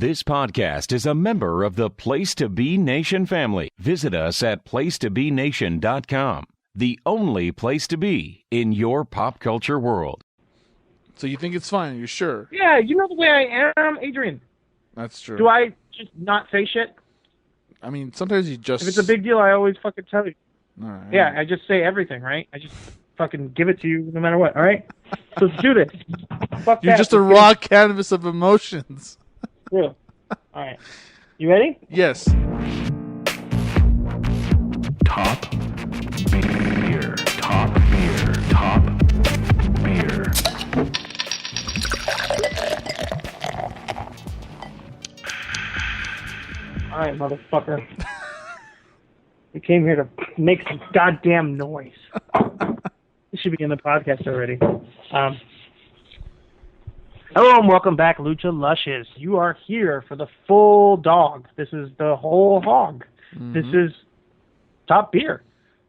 This podcast is a member of the Place to Be Nation family. Visit us at placetobenation.com, the only place to be in your pop culture world. So you think it's fine? You're sure? Yeah, you know the way I am, Adrian. That's true. Do I just not say shit? I mean, sometimes you just... If it's a big deal, I always fucking tell you. All right. Yeah, I just say everything, right? I just fucking give it to you no matter what, all right? So let's do this. Fuck You're that. just a raw canvas of emotions. Yeah. All right. You ready? Yes. Top beer. Top beer. Top beer. All right, motherfucker. We came here to make some goddamn noise. This should be in the podcast already. Hello and welcome back, Lucha Lushes. You are here for the full dog. This is the whole hog. Mm-hmm. This is Top Beer,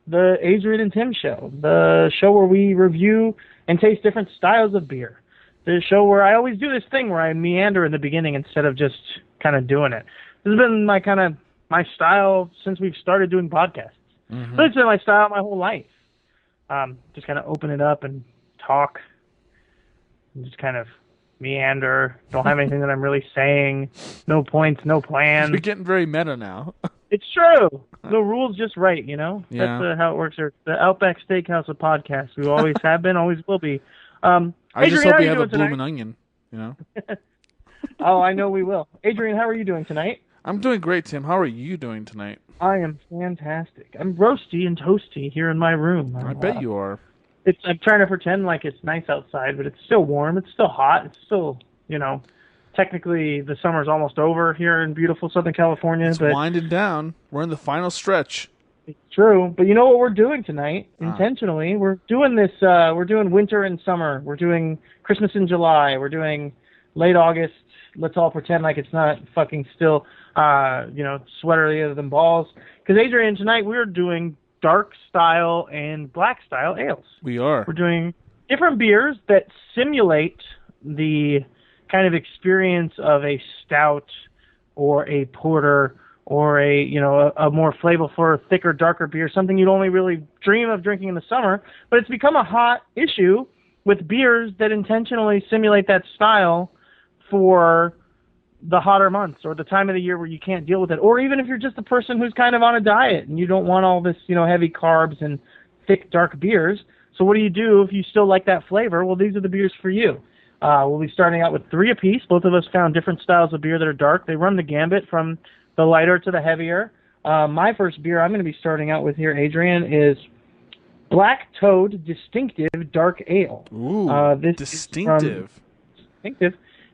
the Adrian and Tim show, the show where we review and taste different styles of beer. The show where I always do this thing where I meander in the beginning instead of just kind of doing it. This has been my style since we've started doing podcasts. Mm-hmm. But it's been my style my whole life. Just kind of open it up and talk and just kind of meander. Don't have anything that I'm really saying. No points, no plan. You're getting very meta now. It's true. No rules, just right, you know? Yeah. That's how it works here. The Outback Steakhouse of podcasts. We always have been, always will be. I Adrian, just hope you have a tonight? bloomin' onion, you know? Oh, I know we will. Adrian, how are you doing tonight? I'm doing great, Tim. How are you doing tonight? I am fantastic. I'm roasty and toasty here in my room. I bet you are. I'm trying to pretend like it's nice outside, but it's still warm. It's still hot. It's still, technically the summer's almost over here in beautiful Southern California. It's winding down. We're in the final stretch. It's true. But you know what we're doing tonight? Intentionally. We're doing this, we're doing winter and summer. We're doing Christmas in July. We're doing late August. Let's all pretend like it's not fucking still, sweaterier than balls. Because Adrian, tonight we're doing dark style and black style ales. We are. We're doing different beers that simulate the kind of experience of a stout or a porter or a more flavorful, thicker, darker beer, something you'd only really dream of drinking in the summer. But it's become a hot issue with beers that intentionally simulate that style for the hotter months or the time of the year where you can't deal with it. Or even if you're just a person who's kind of on a diet and you don't want all this, heavy carbs and thick, dark beers. So what do you do if you still like that flavor? Well, these are the beers for you. We'll be starting out with 3 apiece. Both of us found different styles of beer that are dark. They run the gambit from the lighter to the heavier. My first beer I'm going to be starting out with here, Adrian, is Black Toad Distinctive Dark Ale. Ooh, distinctive.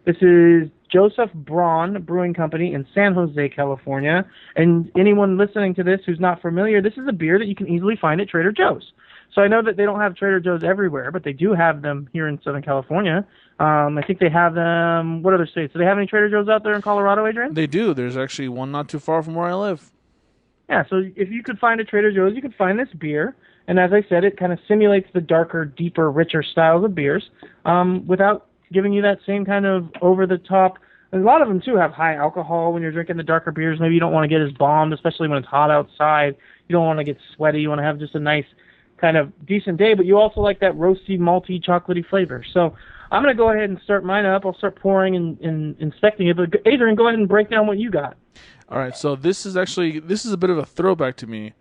This is Joseph Braun Brewing Company in San Jose, California. And anyone listening to this who's not familiar, this is a beer that you can easily find at Trader Joe's. So I know that they don't have Trader Joe's everywhere, but they do have them here in Southern California. I think they have them, what other states? Do they have any Trader Joe's out there in Colorado, Adrian? They do. There's actually one not too far from where I live. Yeah, so if you could find a Trader Joe's, you could find this beer. And as I said, it kind of simulates the darker, deeper, richer styles of beers without giving you that same kind of over-the-top. A lot of them, too, have high alcohol when you're drinking the darker beers. Maybe you don't want to get as bombed, especially when it's hot outside. You don't want to get sweaty. You want to have just a nice kind of decent day, but you also like that roasty, malty, chocolatey flavor. So I'm going to go ahead and start mine up. I'll start pouring and inspecting it. But Adrian, go ahead and break down what you got. All right, so this is a bit of a throwback to me,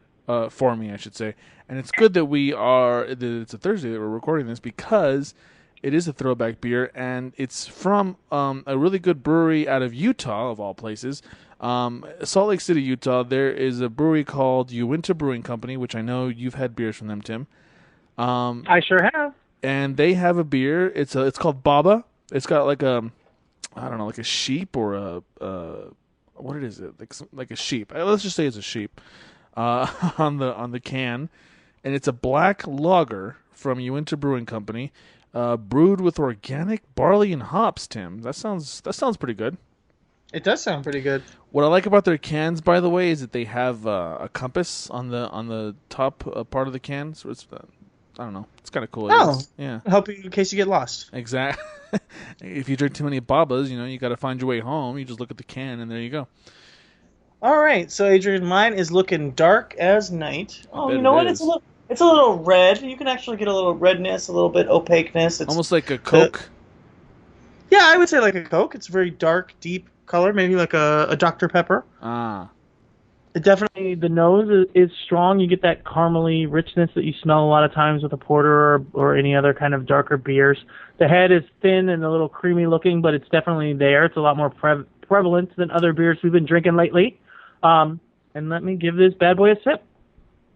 for me, I should say. And it's good that it's a Thursday that we're recording this because it is a throwback beer, and it's from a really good brewery out of Utah, of all places. Salt Lake City, Utah. There is a brewery called Uinta Brewing Company, which I know you've had beers from them, Tim. I sure have. And they have a beer. It's called Baba. It's got like a sheep or what is it? Like a sheep. Let's just say it's a sheep on the can, and it's a black lager from Uinta Brewing Company. Brewed with organic barley and hops, Tim. That sounds pretty good. It does sound pretty good. What I like about their cans, by the way, is that they have a compass on the top part of the can. So it's I don't know. It's kind of cool. Oh, yeah. Help you in case you get lost. Exactly. If you drink too many babas, you got to find your way home. You just look at the can, and there you go. All right, so Adrian, mine is looking dark as night. I Oh, bet you know it what? is. It's a little red. You can actually get a little redness, a little bit opaqueness. It's Almost like a the Coke. Yeah, I would say like a Coke. It's a very dark, deep color, maybe like a Dr. Pepper. Ah. It definitely. The nose is strong. You get that caramely richness that you smell a lot of times with a porter or any other kind of darker beers. The head is thin and a little creamy looking, but it's definitely there. It's a lot more prevalent than other beers we've been drinking lately. And let me give this bad boy a sip.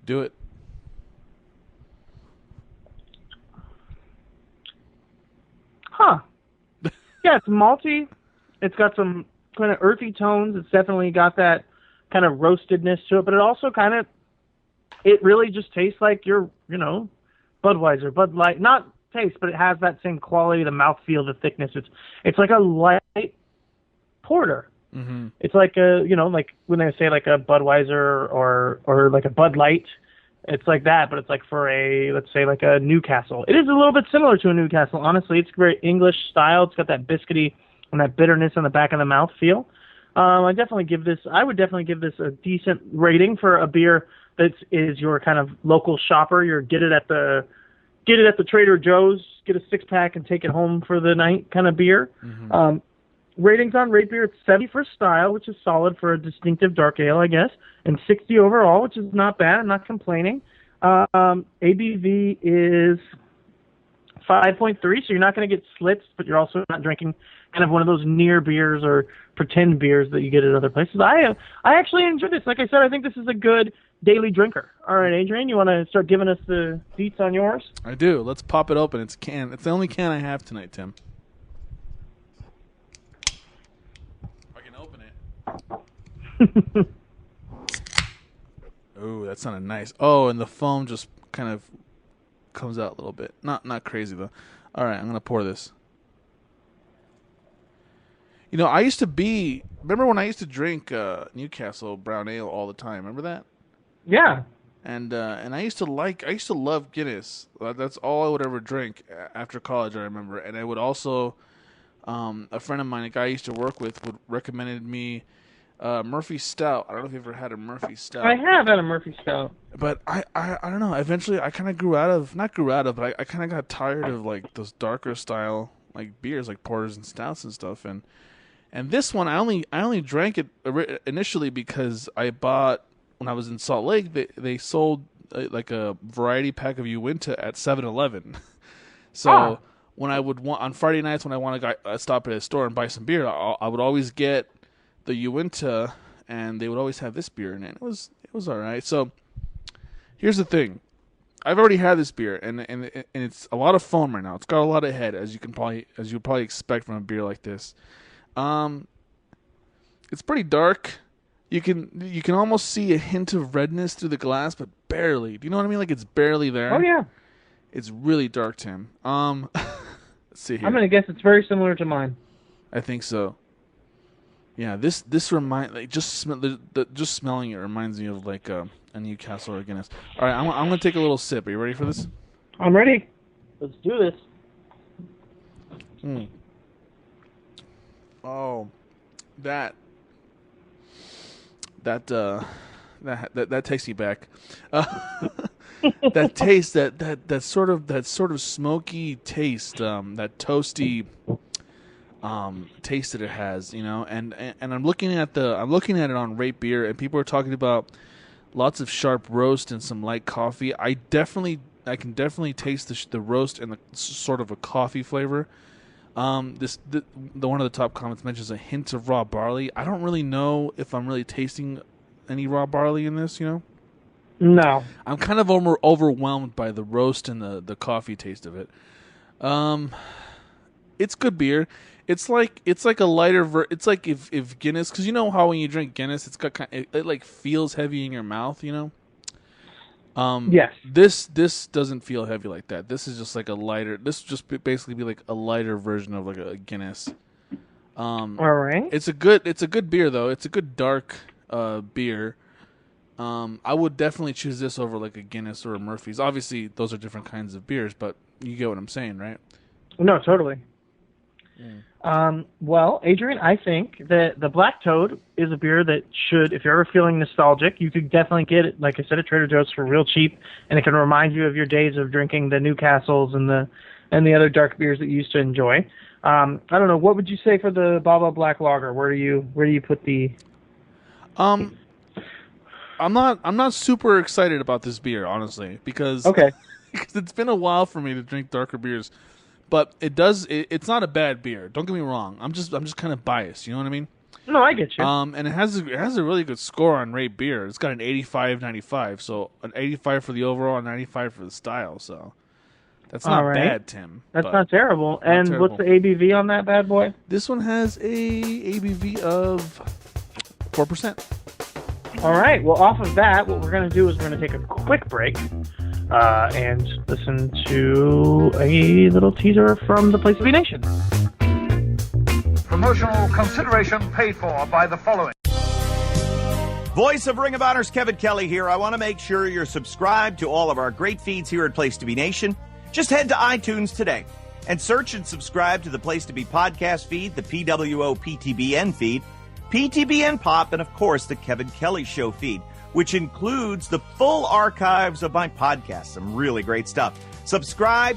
Do it. Huh. Yeah, it's malty. It's got some kind of earthy tones. It's definitely got that kind of roastedness to it, but it also it really just tastes like your, Budweiser, Bud Light. Not taste, but it has that same quality, the mouthfeel, the thickness. It's like a light porter. Mm-hmm. It's like like when they say like a Budweiser or like a Bud Light. It's like that, but it's like for let's say like a Newcastle. It is a little bit similar to a Newcastle, honestly. It's very English style. It's got that biscuity and that bitterness on the back of the mouth feel. I would definitely give this a decent rating for a beer that is your kind of local shopper. Get it at the Trader Joe's, get a 6-pack and take it home for the night kind of beer. Mm-hmm. Ratings on Rate Beer, it's 70 for style, which is solid for a distinctive dark ale, I guess, and 60 overall, which is not bad. I'm not complaining. ABV is 5.3, so you're not going to get slits, but you're also not drinking kind of one of those near beers or pretend beers that you get at other places. I actually enjoy this. Like I said, I think this is a good daily drinker. All right, Adrian, you want to start giving us the deets on yours? I do. Let's pop it open. It's the only can I have tonight, Tim. Oh, that sounded nice. Oh, and the foam just kind of comes out a little bit. Not crazy though. All right, I'm gonna pour this. I used to remember when I used to drink Newcastle brown ale all the time. Remember that? Yeah. And I used to love Guinness. That's all I would ever drink after college. I remember, and I would also, a friend of mine, a guy I used to work with, would recommended me Murphy Stout. I don't know if you ever had a Murphy Stout. I have had a Murphy Stout. But I don't know. Eventually, I kind of but I kind of got tired of like those darker style like beers, like porters and stouts and stuff. And this one, I only drank it initially because I bought when I was in Salt Lake. They sold like a variety pack of Uinta at 7-Eleven. So when I would want on Friday nights when I want to stop at a store and buy some beer, I would always get the Uinta, and they would always have this beer in it. It was all right. So here's the thing. I've already had this beer, and it's a lot of foam right now. It's got a lot of head, as you probably expect from a beer like this. It's pretty dark. You can almost see a hint of redness through the glass, but barely. Do you know what I mean? Like it's barely there. Oh yeah. It's really dark, Tim. Let's see here. I'm gonna guess it's very similar to mine. I think so. Yeah, this just smelling it reminds me of like a Newcastle or a Guinness. All right, I'm gonna take a little sip. Are you ready for this? I'm ready. Let's do this. Oh, that takes me back. That taste, that sort of smoky taste, that toasty taste that it has, and I'm looking at it on Rate Beer, and people are talking about lots of sharp roast and some light coffee. I can definitely taste the roast and the sort of a coffee flavor. The one of the top comments mentions a hint of raw barley. I don't really know if I'm really tasting any raw barley in this, No. I'm kind of overwhelmed by the roast and the coffee taste of it. It's good beer. It's like a lighter it's like if Guinness, because you know how when you drink Guinness, it's got it like feels heavy in your mouth, Yes. This doesn't feel heavy like that. This is just like a lighter. This would just basically be like a lighter version of like a Guinness. All right. It's a good beer though. It's a good dark beer. I would definitely choose this over like a Guinness or a Murphy's. Obviously, those are different kinds of beers, but you get what I'm saying, right? No, totally. Well, Adrian, I think that the Black Toad is a beer that should, if you're ever feeling nostalgic, you could definitely get it, like I said, at Trader Joe's for real cheap, and it can remind you of your days of drinking the Newcastles and the other dark beers that you used to enjoy. I don't know, what would you say for the Baba Black Lager? Where do you put the? I'm not super excited about this beer, honestly, because Okay. because it's been a while for me to drink darker beers. But it's not a bad beer. Don't get me wrong. I'm just kind of biased. You know what I mean? No, I get you. And it has a really good score on Rate Beer. It's got an 85/95. So an 85 for the overall, and 95 for the style. So that's not bad, Tim. That's not terrible. And terrible. What's the ABV on that bad boy? This one has a ABV of 4%. All right. Well, off of that, what we're going to do is we're going to take a quick break and listen to a little teaser from the Place to Be Nation. Promotional consideration paid for by the following. Voice of Ring of Honor's Kevin Kelly here. I want to make sure you're subscribed to all of our great feeds here at Place to Be Nation. Just head to iTunes today and search and subscribe to the Place to Be podcast feed, the PWO PTBN feed, PTBN Pop, and of course the Kevin Kelly Show feed, which includes the full archives of my podcast. Some really great stuff. Subscribe,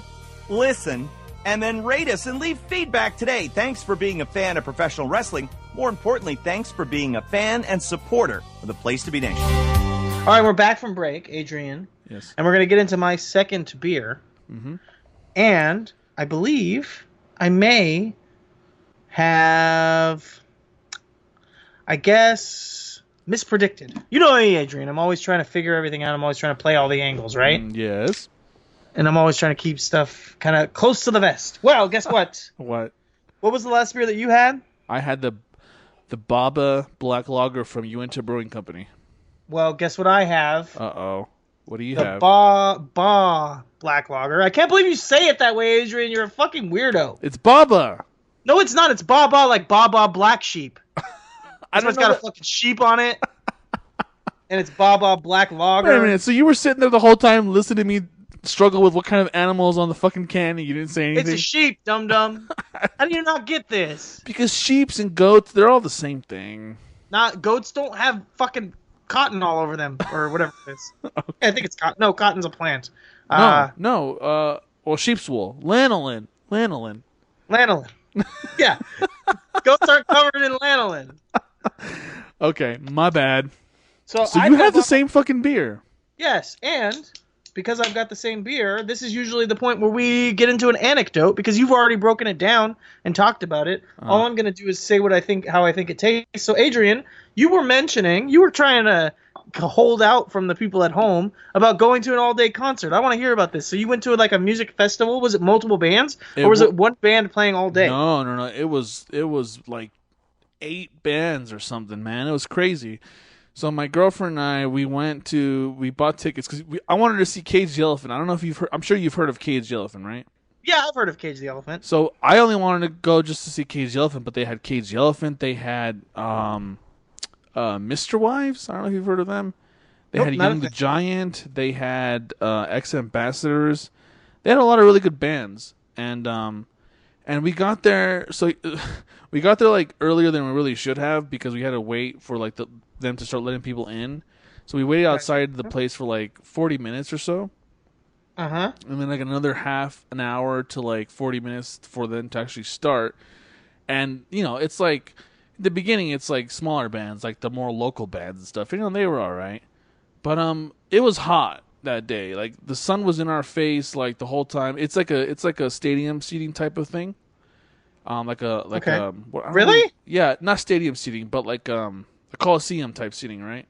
listen, and then rate us and leave feedback today. Thanks for being a fan of professional wrestling. More importantly, thanks for being a fan and supporter of the Place to Be Nation. All right, we're back from break, Adrian. Yes. And we're going to get into my second beer. Mm-hmm. And I believe I may have, I guess, mispredicted. You know me, Adrian. I'm always trying to figure everything out. I'm always trying to play all the angles, right? Yes. And I'm always trying to keep stuff kind of close to the vest. Well, guess what? What? What was the last beer that you had? I had the Baba Black Lager from Uinta Brewing Company. Well, guess what I have? Uh-oh. What do you The have? Ba Black Lager. I can't believe you say it that way, Adrian. You're a fucking weirdo. It's Baba. No, it's not. It's Ba like Ba Black Sheep. I It's got a fucking sheep on it. And it's Ba Black Lager. Wait a minute. So you were sitting there the whole time listening to me struggle with what kind of animals on the fucking can, and you didn't say anything? It's a sheep, dum-dum. How do you not get this? Because sheeps and goats, they're all the same thing. Not goats don't have fucking cotton all over them or whatever it is. Okay. I think it's cotton. No, cotton's a plant. Well, sheep's wool. Lanolin. Lanolin. Yeah. Goats aren't covered in lanolin. Okay, my bad. So you have the same fucking beer. Yes, and because I've got the same beer, this is usually the point where we get into an anecdote because you've already broken it down and talked about it. All I'm going to do is say how I think it tastes. So, Adrian, you were trying to hold out from the people at home about going to an all-day concert. I want to hear about this. So you went to like a music festival. Was it multiple bands, or was it one band playing all day? No. It was like 8 bands or something, man. It was crazy. So my girlfriend and I, we bought tickets because I wanted to see Cage the Elephant. I don't know if you've heard. I'm sure you've heard of Cage the Elephant, right? Yeah, I've heard of Cage the Elephant. So I only wanted to go just to see Cage the Elephant, but they had Cage the Elephant. They had Mr. Wives. I don't know if you've heard of them. They had Young the Giant. They had Ex Ambassadors. They had a lot of really good bands, and we got there. So we got there like earlier than we really should have because we had to wait for like them to start letting people in. So we waited outside the place for like 40 minutes or so. Uh-huh. And then like another half an hour to like 40 minutes for them to actually start. And, it's like, in the beginning, it's like smaller bands, like the more local bands and stuff. They were all right. But it was hot that day. Like the sun was in our face like the whole time. It's like a stadium seating type of thing. Really? Yeah, not stadium seating, but like a Coliseum type seating, right?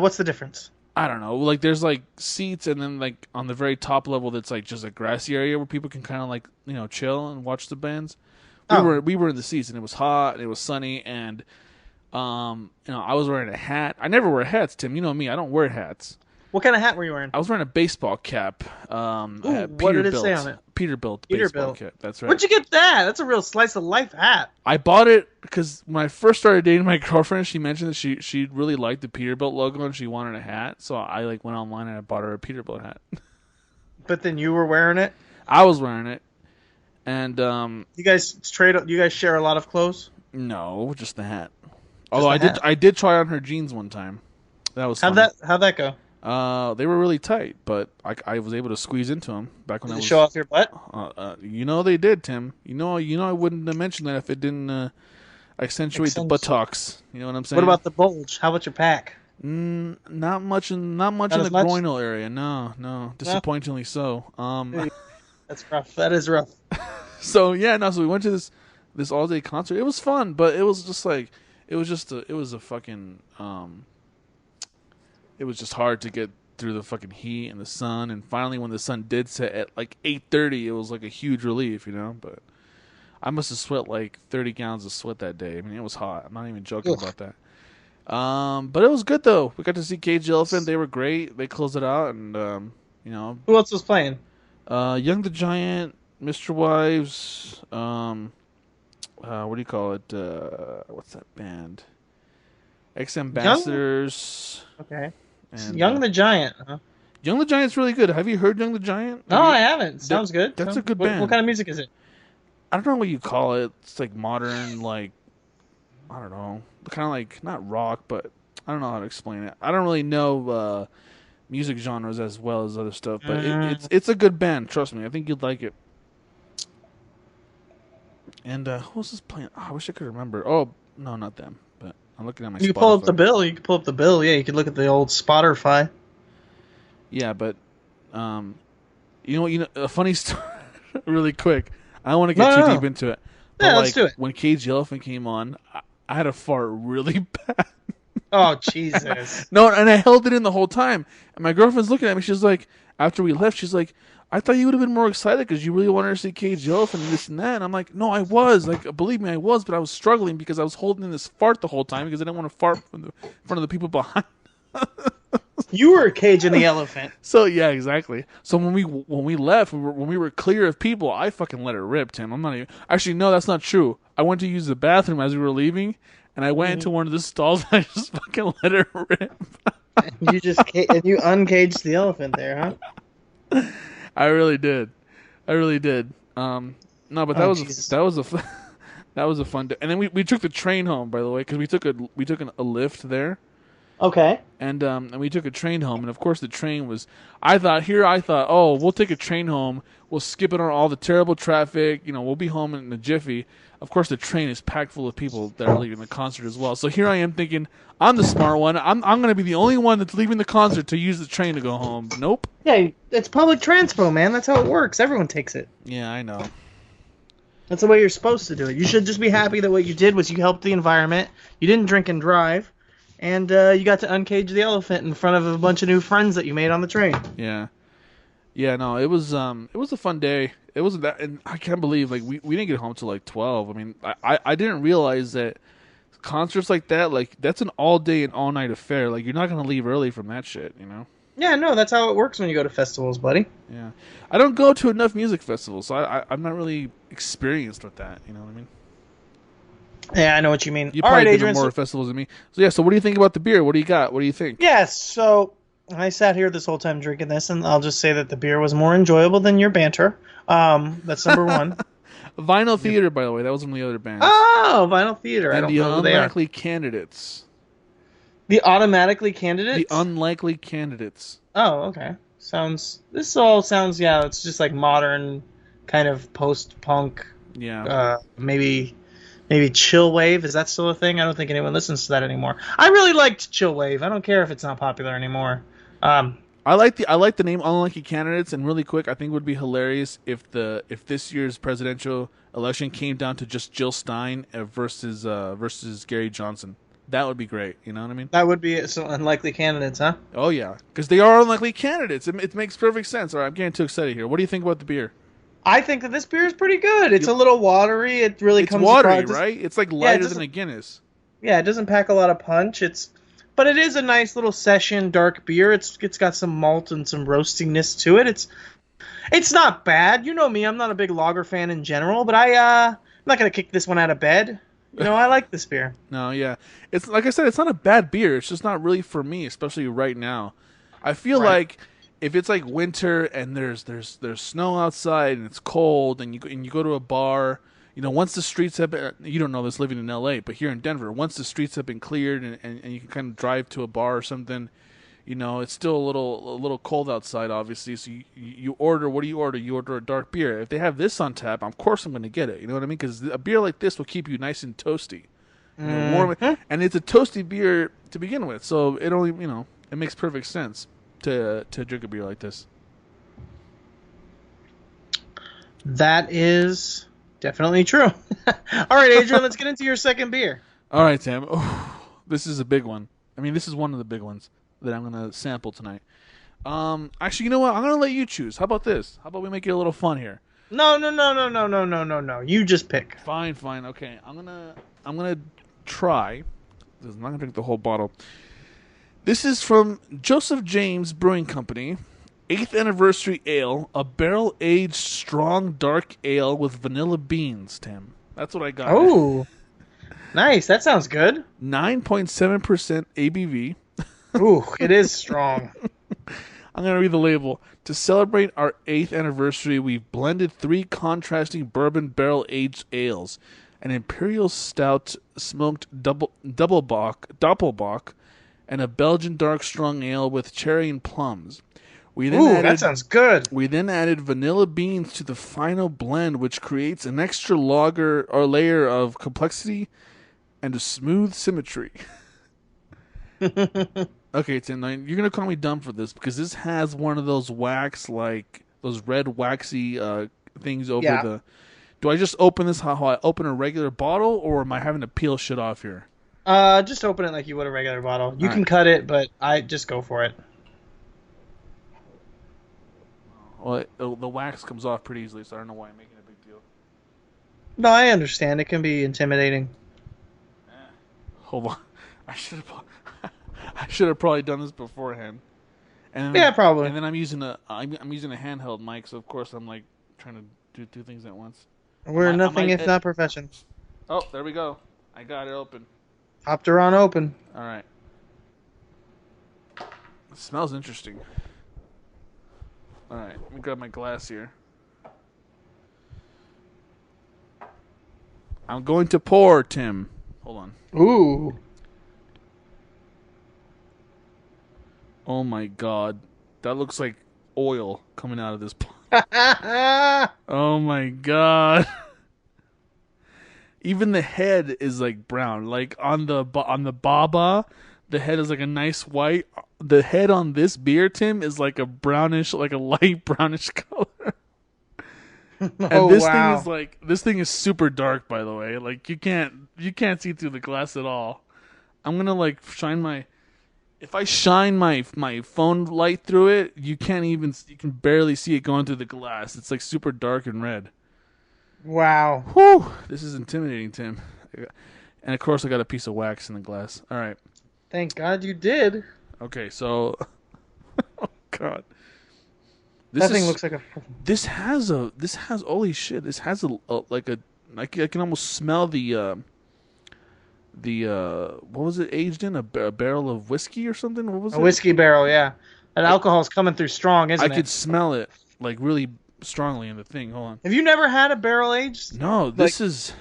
What's the difference? I don't know. Like there's like seats, and then like on the very top level, that's like just a grassy area where people can kind of like chill and watch the bands. We were in the seats, and it was hot, and it was sunny, and I was wearing a hat. I never wear hats, Tim. You know me. I don't wear hats. What kind of hat were you wearing? I was wearing a baseball cap. What did it say on it? Peterbilt baseball cap. That's right. Where'd you get that? That's a real slice of life hat. I bought it because when I first started dating my girlfriend, she mentioned that she really liked the Peterbilt logo and she wanted a hat. So I went online and I bought her a Peterbilt hat. But then you were wearing it? I was wearing it. And You guys share a lot of clothes? no, just the hat. Although the hat? I did try on her jeans one time. That was How'd funny. that go? They were really tight, but I was able to squeeze into them back when Did I it was. show off your butt? They did, Tim. I wouldn't have mentioned that if it didn't accentuate the buttocks. You know what I'm saying? What about the bulge? How about your pack? Not much in the as much? groinal area. No. Disappointingly so. That's rough. That is rough. So we went to this all day concert. It was fun, but it was just like it was just hard to get through the fucking heat and the sun. And finally, when the sun did set at like 8:30, it was like a huge relief, But I must have sweat like 30 gallons of sweat that day. I mean, it was hot. I'm not even joking about that. But it was good though. We got to see Cage the Elephant. They were great. They closed it out, and Who else was playing? Young the Giant, Mr. Wives. What do you call it? What's that band? Ex Ambassadors. Okay. And, Young the Giant, huh? Young the Giant's really good. Have you heard Young the Giant? No, I haven't. Sounds good. That's a good band. What kind of music is it? I don't know what you call it. It's like modern, I don't know. Kind of like, not rock, but I don't know how to explain it. I don't really know music genres as well as other stuff, but it's a good band. Trust me. I think you'd like it. And who else is playing? Oh, I wish I could remember. Oh, no, not them. But I'm looking at my You can Spotify. pull up the bill. Yeah, you could look at the old Spotify. Yeah, but a funny story, really quick. I don't want to get too deep into it. But Yeah, let's do it. When Cage the Elephant came on, I had to fart really bad. Oh, Jesus. No, and I held it in the whole time. And my girlfriend's looking at me. She's like, after we left, she's like, I thought you would have been more excited because you really wanted to see Cage the Elephant and this and that. And I'm like, no, I was. Like, believe me, I was. But I was struggling because I was holding in this fart the whole time because I didn't want to fart in front of the people behind. You were caging the elephant. So yeah, exactly. So when we left, when we were clear of people, I fucking let it rip, Tim. I'm not even. Actually, no, that's not true. I went to use the bathroom as we were leaving, and I went into one of the stalls and I just fucking let it rip. You uncaged the elephant there, huh? I really did. No, but that was a fun day. And then we took the train home, by the way, because we took a lift there. Okay. And we took a train home, and of course the train was. I thought, oh, we'll take a train home. We'll skip it on all the terrible traffic. We'll be home in a jiffy. Of course, the train is packed full of people that are leaving the concert as well. So here I am thinking, I'm the smart one. I'm going to be the only one that's leaving the concert to use the train to go home. Nope. Yeah, it's public transpo, man. That's how it works. Everyone takes it. Yeah, I know. That's the way you're supposed to do it. You should just be happy that what you did was you helped the environment. You didn't drink and drive. And you got to uncage the elephant in front of a bunch of new friends that you made on the train. Yeah. Yeah, no, it was a fun day. It wasn't that, and I can't believe we didn't get home till 12. I mean, I didn't realize that concerts like that, that's an all day and all night affair. You're not gonna leave early from that shit, Yeah, no, that's how it works when you go to festivals, buddy. Yeah, I don't go to enough music festivals, so I'm not really experienced with that. You know what I mean? Yeah, I know what you mean. You All probably right, been to Adrian, more festivals than me. So yeah, so what do you think about the beer? What do you got? What do you think? Yes, so I sat here this whole time drinking this, and I'll just say that the beer was more enjoyable than your banter. That's number one. Vinyl Theater, by the way, that was one of the other bands. Oh, Vinyl Theater. I And don't the know who they are. Unlikely Candidates. The Automatically Candidates? The Unlikely Candidates. Oh, okay. This all sounds, yeah, it's just like modern kind of post-punk. Yeah. Maybe chill wave. Is that still a thing? I don't think anyone listens to that anymore. I really liked chill wave. I don't care if it's not popular anymore. I like the name Unlikely Candidates, and really quick, I think it would be hilarious if this year's presidential election came down to just Jill Stein versus Gary Johnson. That would be great. You know what I mean? That would be some unlikely candidates, huh? Oh yeah, because they are unlikely candidates. It makes perfect sense. All right, I'm getting too excited here. What do you think about the beer? I think that this beer is pretty good. It's a little watery. It really It's comes watery, across. right? It's like lighter than a Guinness. Yeah, it doesn't pack a lot of punch. But it is a nice little session dark beer. It's got some malt and some roastiness to it. It's not bad. You know me, I'm not a big lager fan in general, but I'm not gonna kick this one out of bed. I like this beer. No, yeah, it's like I said, it's not a bad beer. It's just not really for me, especially right now. I feel like if it's like winter and there's snow outside and it's cold and you go to a bar, once the streets have been, you don't know this living in LA, but here in Denver, once the streets have been cleared and you can kind of drive to a bar or something, it's still a little cold outside, obviously. So you order, what do you order? You order a dark beer. If they have this on tap, of course I'm going to get it. You know what I mean? Because a beer like this will keep you nice and toasty, warm, and it's a toasty beer to begin with. So it only, it makes perfect sense to drink a beer like this. That is definitely true. All right, Adrian, let's get into your second beer. All right, Sam. Oh, this is a big one. I mean, this is one of the big ones that I'm going to sample tonight. Actually, you know what? I'm going to let you choose. How about this? How about we make it a little fun here? No. You just pick. Fine. Okay. I'm going to try. I'm not going to drink the whole bottle. This is from Joseph James Brewing Company, 8th Anniversary Ale, a barrel-aged strong dark ale with vanilla beans, Tim. That's what I got. Oh, nice. That sounds good. 9.7% ABV. Ooh, it is strong. I'm going to read the label. To celebrate our 8th anniversary, we've blended 3 contrasting bourbon barrel-aged ales, an imperial stout smoked doppelbock, and a Belgian dark strong ale with cherry and plums. That sounds good. We then added vanilla beans to the final blend, which creates an extra layer of complexity and a smooth symmetry. Okay, Tim, now you're going to call me dumb for this because this has one of those those red waxy things over the... Do I just open this how I open a regular bottle, or am I having to peel shit off here? Just open it like you would a regular bottle. You can cut it, but I just go for it. Well, the wax comes off pretty easily, so I don't know why I'm making a big deal. No, I understand. It can be intimidating. Hold on. I should have probably done this beforehand. And yeah, probably. And then I'm using a handheld mic, so of course I'm like trying to do 2 things at once. We're nothing if not professionals. Oh, there we go. I got it open. Popped her on open. All right. It smells interesting. All right, let me grab my glass here. I'm going to pour, Tim. Hold on. Ooh. Oh my God. That looks like oil coming out of this pot. Oh my God. Even the head is like brown. Like on the baba, the head is like a nice white. The head on this beer, Tim, is like a brownish, like a light brownish color. And this thing is super dark, by the way. Like you can't see through the glass at all. I'm gonna like if I shine my phone light through it, you can barely see it going through the glass. It's like super dark and red. Wow. Whew. This is intimidating, Tim. And of course I got a piece of wax in the glass. All right. Thank God you did. Okay, so oh God. That thing looks like a. This has holy shit. This has I can almost smell the what was it aged in? A barrel of whiskey or something? What was it? A whiskey barrel, yeah. That alcohol's coming through strong, isn't it? I could smell it like really strongly in the thing. Hold on. Have you never had a barrel aged? No, this is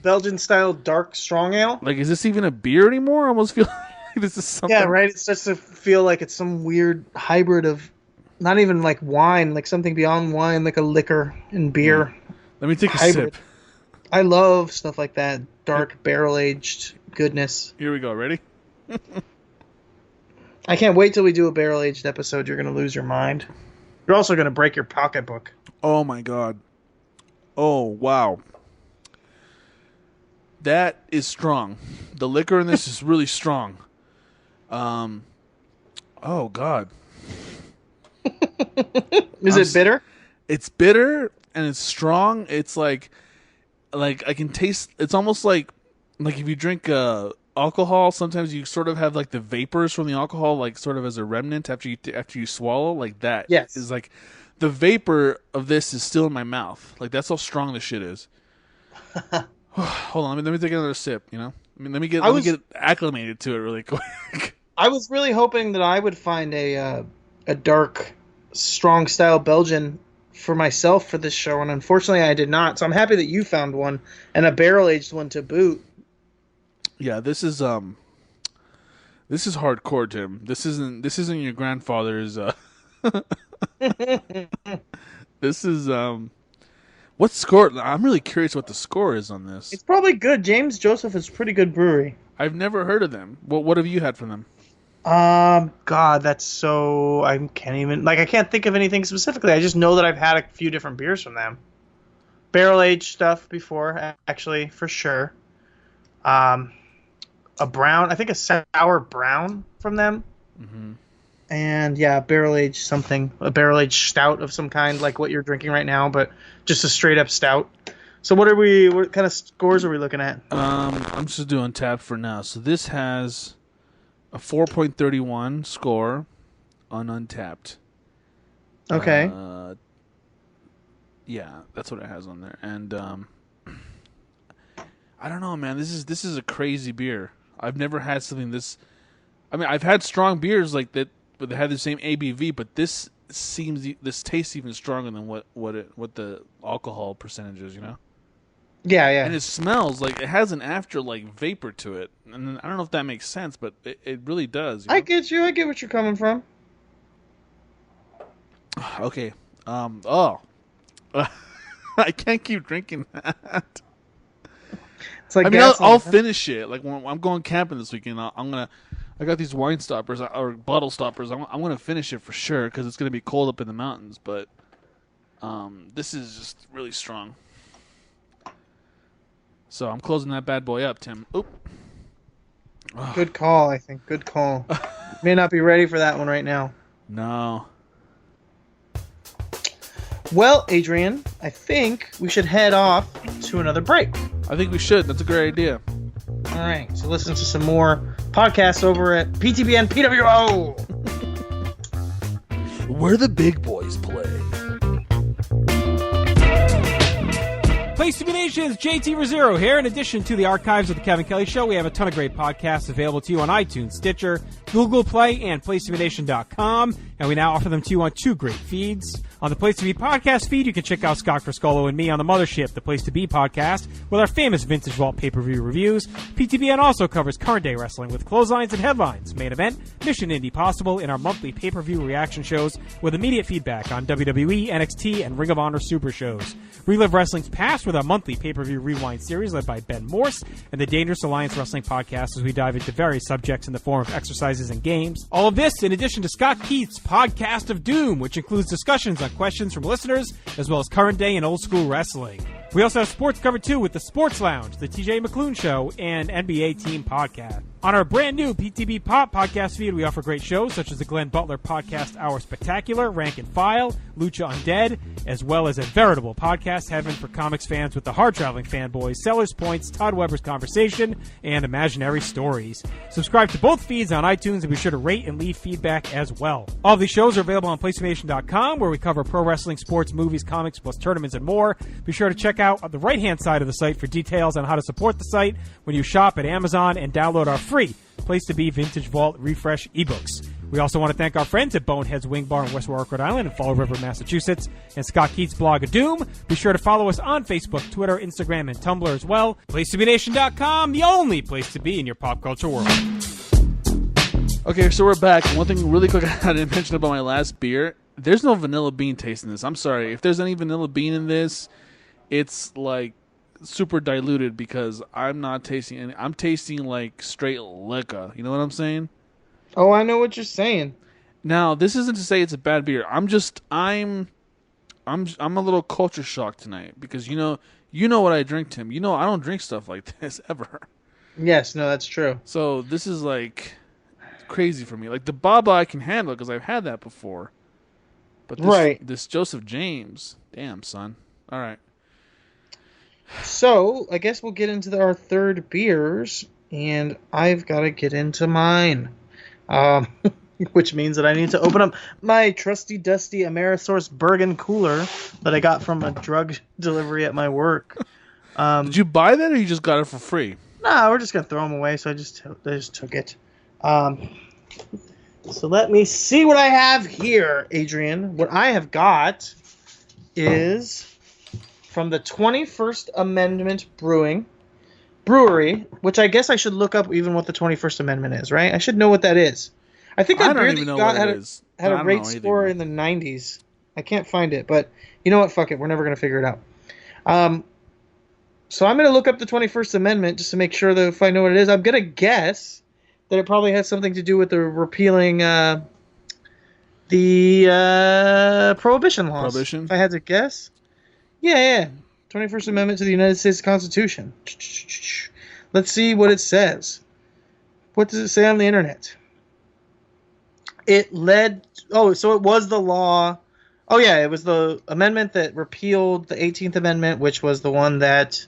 Belgian style dark strong ale. Like, is this even a beer anymore? I almost feel like this is something. Yeah, right. It starts to feel like it's some weird hybrid of. Not even like wine, like something beyond wine, like a liquor and beer. Yeah. Let me take a sip. I love stuff like that. Dark, barrel-aged goodness. Here we go. Ready? I can't wait till we do a barrel-aged episode. You're going to lose your mind. You're also going to break your pocketbook. Oh, my God. Oh, wow. That is strong. The liquor in this is really strong. Oh, God. Is it bitter? It's bitter and it's strong. It's like I can taste. It's almost like if you drink alcohol. Sometimes you sort of have like the vapors from the alcohol, like sort of as a remnant after you swallow. Like that. Yes. Is like the vapor of this is still in my mouth. Like that's how strong this shit is. Hold on, let me take another sip. You know, let me get acclimated to it really quick. I was really hoping that I would find a dark strong style Belgian for myself for this show, and unfortunately I did not. So I'm happy that you found one, and a barrel aged one to boot. Yeah, this is hardcore, Tim. This isn't your grandfather's. This is what score? I'm really curious what the score is on this. It's probably good. James Joseph is a pretty good brewery. I've never heard of them. What have you had from them? God, that's so I can't think of anything specifically. I just know that I've had a few different beers from them. Barrel aged stuff before, actually, for sure. A brown, I think a sour brown from them. Mm-hmm. And yeah, barrel aged something, a barrel aged stout of some kind, like what you're drinking right now, but just a straight up stout. So what kind of scores are we looking at? I'm just doing tap for now. So this has a 4.31 score on Untapped. Okay. Yeah, that's what it has on there. And I don't know, man. This is a crazy beer. I've never had something this. I mean, I've had strong beers like that, but they had the same ABV. But this tastes even stronger than what the alcohol percentage is. You know. Yeah, yeah. And it smells like it has an vapor to it, and I don't know if that makes sense, but it really does. You know? I get you. I get what you're coming from. Okay. I can't keep drinking that. It's like I'll finish it. Like when I'm going camping this weekend, I got these wine stoppers or bottle stoppers. I'm gonna finish it for sure because it's gonna be cold up in the mountains. But this is just really strong. So I'm closing that bad boy up, Tim. Oop. Good call, I think. Good call. May not be ready for that one right now. No. Well, Adrian, I think we should head off to another break. I think we should. That's a great idea. All right. So listen to some more podcasts over at PTBN PWO. Where the big boys play. Place to be Nation's JT Rosero here. In addition to the archives of the Kevin Kelly Show, we have a ton of great podcasts available to you on iTunes, Stitcher, Google Play, and PlaceToBeNation.com. And we now offer them to you on two great feeds. On the Place to Be podcast feed, you can check out Scott Friscolo and me on the Mothership, the Place to Be podcast, with our famous Vintage Vault pay-per-view reviews. PTBN also covers current day wrestling with clotheslines and headlines, main event, Mission Indie Possible, in our monthly pay-per-view reaction shows with immediate feedback on WWE, NXT, and Ring of Honor Super shows. Relive wrestling's past with our monthly pay-per-view rewind series led by Ben Morse and the Dangerous Alliance Wrestling podcast as we dive into various subjects in the form of exercises and games. All of this in addition to Scott Keith's Podcast of Doom, which includes discussions on questions from listeners as well as current day and old school wrestling. We also have sports covered too with the Sports Lounge, the TJ McClune Show, and NBA Team Podcast. On our brand new PTB Pop podcast feed, we offer great shows such as the Glenn Butler Podcast Hour Spectacular, Rank and File, Lucha Undead, as well as a veritable podcast heaven for comics fans with the hard traveling fanboys, Sellers Points, Todd Weber's Conversation, and Imaginary Stories. Subscribe to both feeds on iTunes and be sure to rate and leave feedback as well. All of these shows are available on PlayStation.com where we cover pro wrestling, sports, movies, comics, plus tournaments and more. Be sure to check out on the right-hand side of the site for details on how to support the site when you shop at Amazon and download our free Place to Be Vintage Vault Refresh ebooks. We also want to thank our friends at Bonehead's Wing Bar in West Warwick, Rhode Island and Fall River, Massachusetts, and Scott Keith's Blog of Doom. Be sure to follow us on Facebook, Twitter, Instagram, and Tumblr as well. PlaceToBeNation.com, the only place to be in your pop culture world. Okay, so we're back. One thing really quick I didn't mention about my last beer. There's no vanilla bean taste in this. I'm sorry. If there's any vanilla bean in this, it's like super diluted because I'm not tasting any. I'm tasting like straight liquor. You know what I'm saying? Oh, I know what you're saying. Now, this isn't to say it's a bad beer. I'm a little culture shocked tonight because you know what I drink, Tim. You know I don't drink stuff like this ever. Yes, no, that's true. So this is like crazy for me. Like the Baba I can handle because I've had that before. But this Joseph James, damn son. All right. So, I guess we'll get into our third beers, and I've got to get into mine. Which means that I need to open up my trusty, dusty Amerisource Bergen cooler that I got from a drug delivery at my work. Did you buy that, or you just got it for free? Nah, we're just going to throw them away, so I just took it. So let me see what I have here, Adrian. What I have got is from the 21st Amendment Brewery, which I guess I should look up even what the 21st Amendment is, right? I should know what that is. I think that beer that you got had a rate score in the 90s. I can't find it, but you know what? Fuck it. We're never going to figure it out. So I'm going to look up the 21st Amendment just to make sure that if I know what it is. I'm going to guess that it probably has something to do with the repealing the prohibition laws. Prohibition? If I had to guess. Yeah. 21st Amendment to the United States Constitution. Let's see what it says. What does it say on the internet? It was the law. Oh, yeah, it was the amendment that repealed the 18th Amendment, which was the one that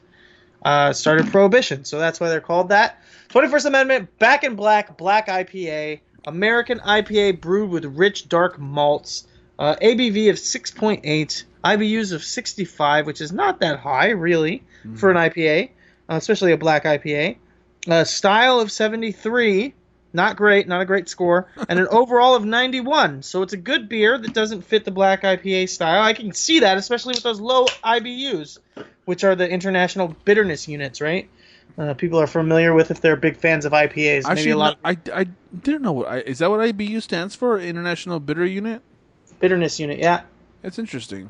started Prohibition. So that's why they're called that. 21st Amendment, Back in Black, Black IPA, American IPA brewed with rich, dark malts, ABV of 6.8, IBUs of 65, which is not that high, really, for an IPA, especially a black IPA. Style of 73, not great, not a great score, and an overall of 91. So it's a good beer that doesn't fit the black IPA style. I can see that, especially with those low IBUs, which are the international bitterness units, right? People are familiar with if they're big fans of IPAs. Actually, I didn't know. Is that what IBU stands for? International Bitter Unit? Bitterness unit, yeah. That's interesting.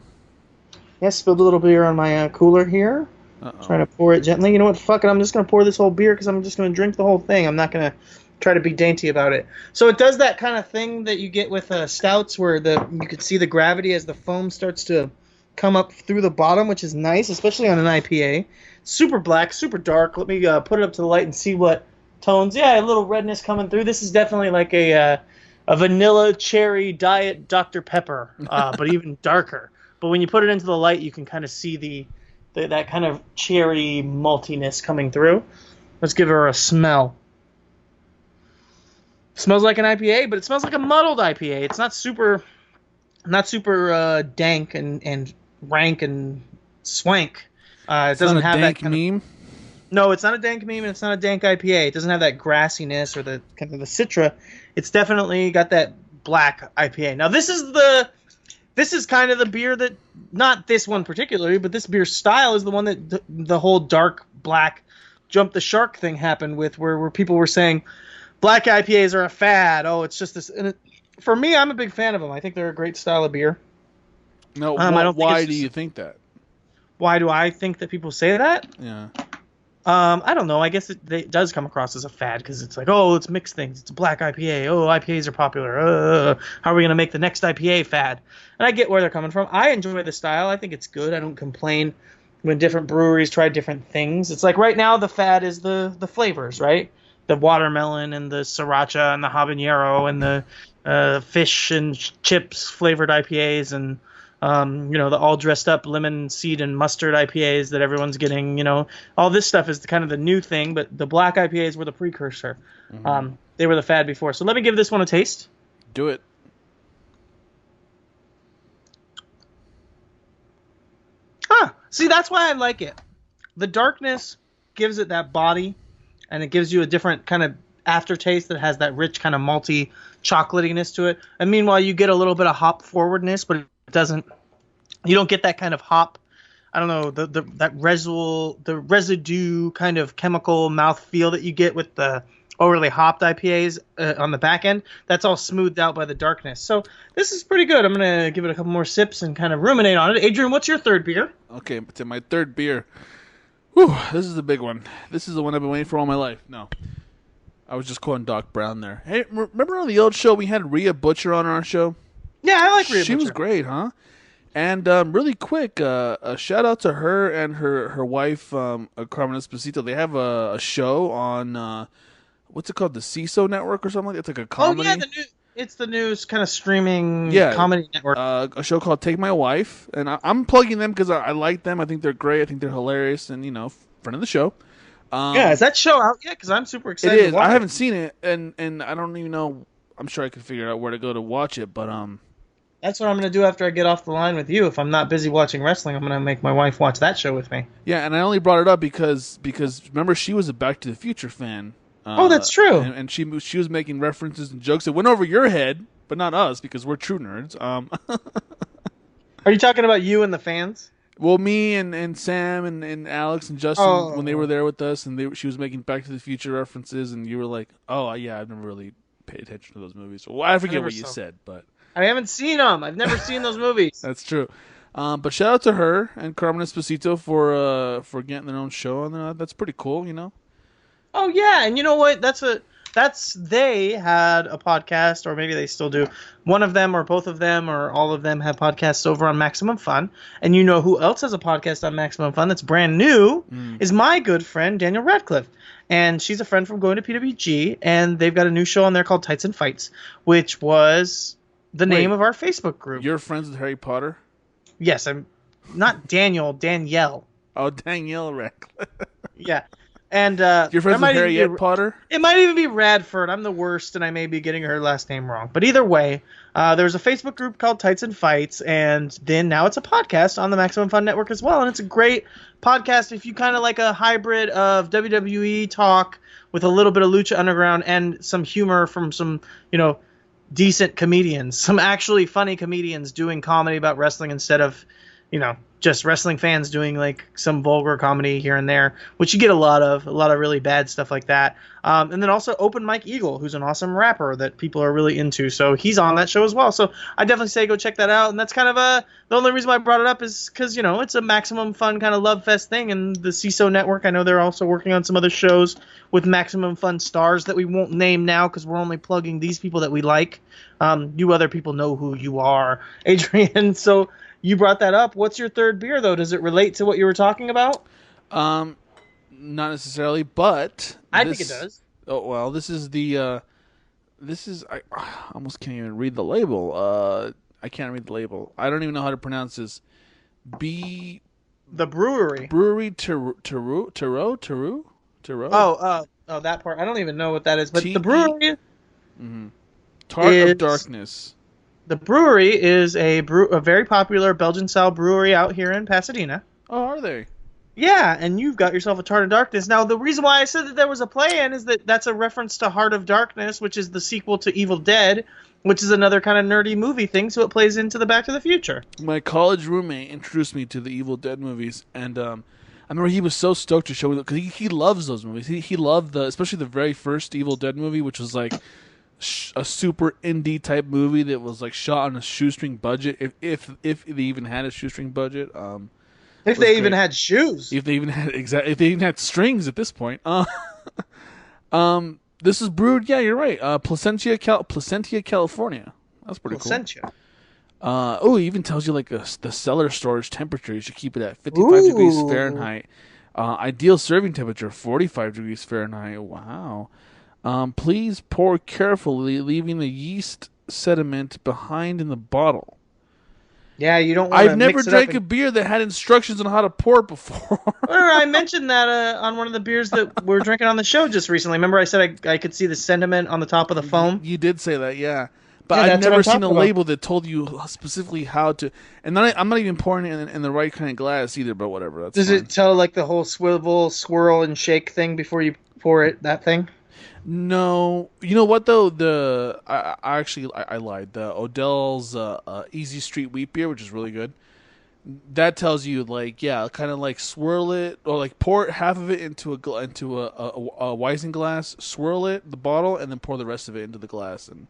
Yeah, spilled a little beer on my cooler here. Trying to pour it gently. You know what? Fuck it. I'm just going to pour this whole beer because I'm just going to drink the whole thing. I'm not going to try to be dainty about it. So it does that kind of thing that you get with stouts where you can see the gravity as the foam starts to come up through the bottom, which is nice, especially on an IPA. Super black, super dark. Let me put it up to the light and see what tones. Yeah, a little redness coming through. This is definitely like a vanilla cherry diet Dr. Pepper, but even darker. But when you put it into the light, you can kind of see that kind of cherry maltiness coming through. Let's give her a smell. Smells like an IPA, but it smells like a muddled IPA. It's not super dank and rank and swank. It doesn't have that kind meme. No, it's not a dank meme, and it's not a dank IPA. It doesn't have that grassiness or the kind of the citra. It's definitely got that black IPA. Now this is kind of the beer that, not this one particularly, but this beer style is the one that the whole dark black jump the shark thing happened with, where people were saying black IPAs are a fad. Oh, it's just this. And for me, I'm a big fan of them. I think they're a great style of beer. No, why do you think that? Why do I think that people say that? Yeah. I don't know. I guess it does come across as a fad because it's like, oh, let's mix things. It's a black IPA. Oh, IPAs are popular. How are we going to make the next IPA fad? And I get where they're coming from. I enjoy the style. I think it's good. I don't complain when different breweries try different things. It's like right now the fad is the flavors, right? The watermelon and the sriracha and the habanero and the fish and chips flavored IPAs and the all dressed up lemon seed and mustard IPAs that everyone's getting. All this stuff is kind of the new thing, but the black IPAs were the precursor. Mm-hmm. They were the fad before. So let me give this one a taste. Do it. See, that's why I like it. The darkness gives it that body, and it gives you a different kind of aftertaste that has that rich kind of malty chocolatiness to it. And meanwhile, you get a little bit of hop forwardness, but it doesn't. You don't get that kind of hop. I don't know, the residue kind of chemical mouthfeel that you get with the overly hopped IPAs on the back end. That's all smoothed out by the darkness. So this is pretty good. I'm gonna give it a couple more sips and kind of ruminate on it. Adrian, what's your third beer? Okay, to my third beer. Whew, this is the big one. This is the one I've been waiting for all my life. No, I was just quoting Doc Brown there. Hey, remember on the old show we had Rhea Butcher on our show? Yeah, I like Rhea Butcher. She was great, huh? And really quick, a shout out to her and her wife, Carmen Esposito. They have a show on what's it called, the CISO Network or something like that. It's like a comedy. Oh yeah, it's the news kind of streaming comedy network. A show called Take My Wife, and I'm plugging them because I like them. I think they're great. I think they're hilarious, and friend of the show. Is that show out yet? Because I'm super excited. It is. I haven't seen it, and I don't even know. I'm sure I could figure out where to go to watch it, but that's what I'm going to do after I get off the line with you. If I'm not busy watching wrestling, I'm going to make my wife watch that show with me. Yeah, and I only brought it up because remember, she was a Back to the Future fan Oh, that's true. And she was making references and jokes that went over your head, but not us because we're true nerds. Are you talking about you and the fans? Well, me and Sam and Alex and Justin when they were there with us, and she was making Back to the Future references, and you were like, "Oh yeah, I've never really paid attention to those movies." Well, I forget what you said, but I haven't seen them. I've never seen those movies. That's true. But shout out to her and Carmen Esposito for getting their own show on there. That's pretty cool, you know. Oh yeah, and you know what? They had a podcast, or maybe they still do. One of them, or both of them, or all of them have podcasts over on Maximum Fun. And you know who else has a podcast on Maximum Fun that's brand new is my good friend Daniel Radcliffe. And she's a friend from going to PWG, and they've got a new show on there called Tights and Fights, which was the name of our Facebook group. You're friends with Harry Potter? Yes, I'm not Danielle. Oh, Danielle Radcliffe. Yeah. And your friends with Harriet Potter? It might even be Radford. I'm the worst, and I may be getting her last name wrong. But either way, there's a Facebook group called Tights and Fights, and then now it's a podcast on the Maximum Fun Network as well. And it's a great podcast if you kind of like a hybrid of WWE talk with a little bit of Lucha Underground and some humor from some, decent comedians, some actually funny comedians doing comedy about wrestling instead of, just wrestling fans doing like some vulgar comedy here and there, which you get a lot of really bad stuff like that. And then also Open Mike Eagle, who's an awesome rapper that people are really into. So he's on that show as well. So I definitely say go check that out. And that's kind of the only reason why I brought it up is because, it's a Maximum Fun kind of love fest thing. And the CISO Network, I know they're also working on some other shows with Maximum Fun stars that we won't name now because we're only plugging these people that we like. You other people know who you are, Adrian. So you brought that up. What's your third beer, though? Does it relate to what you were talking about? Not necessarily, but I think it does. Oh well, this is I almost can't even read the label. I can't read the label. I don't even know how to pronounce this. The brewery. Taro. Oh, that part. I don't even know what that is, but the brewery. Tart of Darkness. The brewery is a very popular Belgian-style brewery out here in Pasadena. Oh, are they? Yeah, and you've got yourself a Tart of Darkness. Now, the reason why I said that there was a play-in is that's a reference to Heart of Darkness, which is the sequel to Evil Dead, which is another kind of nerdy movie thing, so it plays into the Back to the Future. My college roommate introduced me to the Evil Dead movies, and I remember he was so stoked to show me, because he loves those movies. He loved, especially the very first Evil Dead movie, which was like a super indie type movie that was like shot on a shoestring budget, if they even had a shoestring budget. If they even had shoes. If they even had strings at this point. This is brewed. Yeah, you're right. Placentia, California. That's pretty Placentia. Cool. It even tells you like the cellar storage temperature. You should keep it at 55 degrees Fahrenheit. Ideal serving temperature 45 degrees Fahrenheit. Wow. Please pour carefully, leaving the yeast sediment behind in the bottle. Yeah, you don't want to I've never drank a beer that had instructions on how to pour it before. I mentioned that on one of the beers that we were drinking on the show just recently. Remember I said I could see the sediment on the top of the foam? You did say that, yeah. But I've never seen a label that told you specifically how to... And I'm not even pouring it in the right kind of glass either, but whatever. Does it tell like the whole swivel, swirl, and shake thing before you pour it, that thing? No, you know what though? I lied. The Odell's Easy Street Wheat Beer, which is really good. That tells you like kind of like swirl it or like pour half of it into a Weizen glass, swirl it the bottle, and then pour the rest of it into the glass. And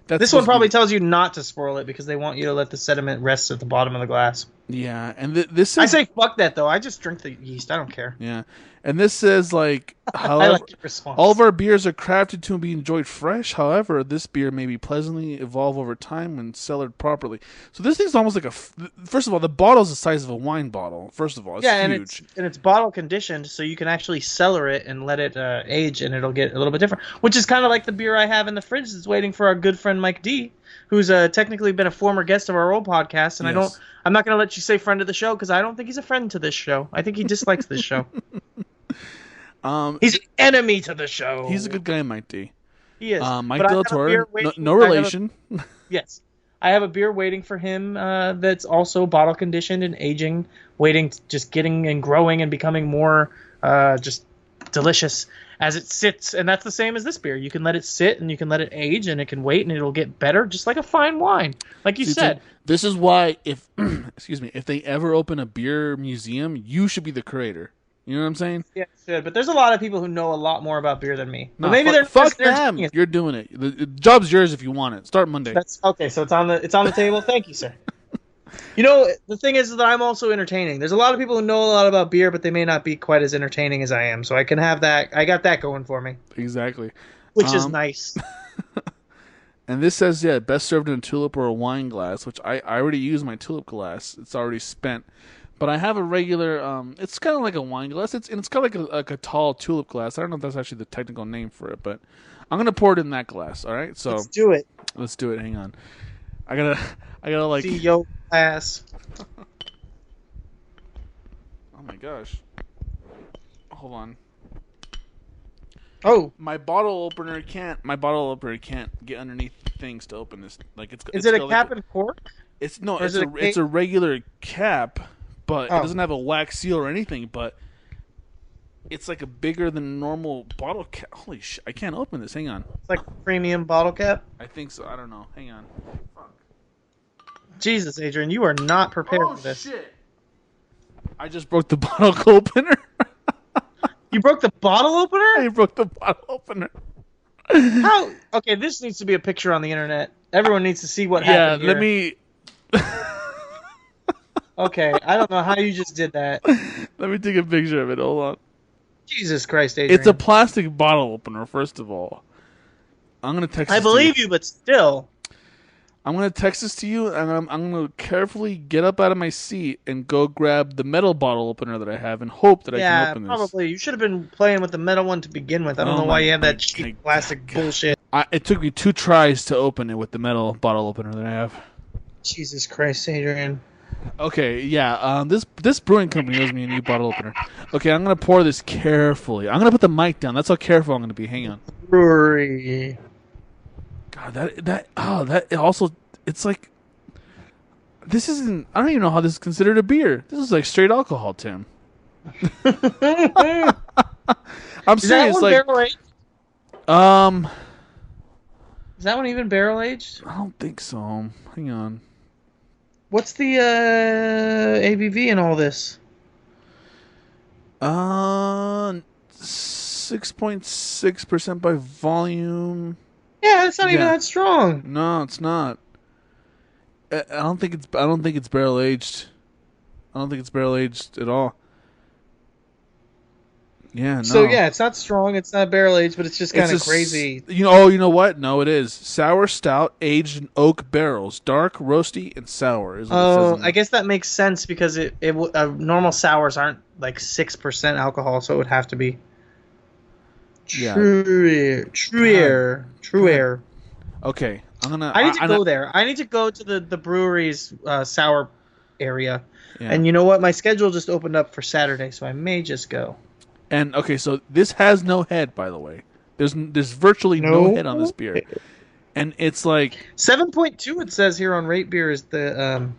this one probably tells you not to swirl it because they want you to let the sediment rest at the bottom of the glass. Yeah, and this I say fuck that though. I just drink the yeast. I don't care. Yeah. And this says, like, however, all of our beers are crafted to be enjoyed fresh. However, this beer may be pleasantly evolve over time when cellared properly. So this thing's almost like first of all, the bottle's the size of a wine bottle. First of all, it's huge. And it's bottle conditioned, so you can actually cellar it and let it age, and it'll get a little bit different. Which is kind of like the beer I have in the fridge that's waiting for our good friend Mike D, who's technically been a former guest of our old podcast. And yes. I'm not going to let you say friend of the show because I don't think he's a friend to this show. I think he dislikes this show. He's an enemy to the show. He's a good guy, Mike D. He is. Mike Del Toro, no relation. Yes. I have a beer waiting for him that's also bottle conditioned and aging, just getting and growing and becoming more just delicious. as it sits, and that's the same as this beer. You can let it sit and you can let it age and it can wait and it'll get better, just like a fine wine, like you said. This is why if if they ever open a beer museum, you should be the curator. You know what I'm saying? Yeah, it should. But there's a lot of people who know a lot more about beer than me. No, but maybe fuck they're them. genius. You're doing it. The job's yours if you want it. Start Monday. That's okay. So it's on the table. Thank you, sir. You know, the thing is that I'm also entertaining. There's a lot of people who know a lot about beer, but they may not be quite as entertaining as I am. So I can have that. I got that going for me. Exactly. Which is nice. And this says, best served in a tulip or a wine glass, which I already used my tulip glass. It's already spent. But I have a regular, it's kind of like a wine glass. It's kind of like a tall tulip glass. I don't know if that's actually the technical name for it, but I'm going to pour it in that glass, all right? So Let's do it. Let's do it. Hang on. I gotta like... See your glass. Oh my gosh. Hold on. Oh, My bottle opener can't get underneath things to open this. Like is it a cap and cork? It's a regular cap, but it doesn't have a wax seal or anything, but it's like a bigger than normal bottle cap. Holy shit, I can't open this. Hang on. It's like a premium bottle cap? I think so. I don't know. Hang on. Fuck. Jesus, Adrian, you are not prepared for this. Shit. I just broke the bottle opener. You broke the bottle opener? I broke the bottle opener. How? Okay, this needs to be a picture on the internet. Everyone needs to see what happened here. Let me... Okay, I don't know how you just did that. Let me take a picture of it. Hold on. Jesus Christ, Adrian. It's a plastic bottle opener, first of all. I'm going to text I this to believe you, but still. I'm going to text this to you, and I'm going to carefully get up out of my seat and go grab the metal bottle opener that I have and hope that I can open this. Yeah, probably. You should have been playing with the metal one to begin with. I don't know why you have that cheap plastic bullshit. It took me 2 tries to open it with the metal bottle opener that I have. Jesus Christ, Adrian. Okay, yeah. This brewing company owes me a new bottle opener. Okay, I'm going to pour this carefully. I'm going to put the mic down. That's how careful I'm going to be. Hang on. Brewery. God, that also, it's like, this isn't, I don't even know how this is considered a beer. This is like straight alcohol, Tim. I'm Is that serious, one like, barrel aged? Is that one even barrel aged? I don't think so. Hang on. What's the ABV in all this? 6.6% by volume. Yeah, it's not even that strong. No, it's not. I don't think it's barrel aged. I don't think it's barrel aged at all. Yeah, no. So yeah, it's not strong, it's not barrel aged, but it's just kind of crazy. You know what? No, it is. Sour stout aged in oak barrels, dark, roasty, and sour. Is what it says I guess that makes sense because normal sours aren't like 6% alcohol, so it would have to be true air. Okay, I need to go there. I need to go to the brewery's sour area, Yeah. and you know what? My schedule just opened up for Saturday, so I may just go. And okay, so this has no head, by the way. There's virtually no head on this beer, and it's like 7.2. It says here on Rate Beer is the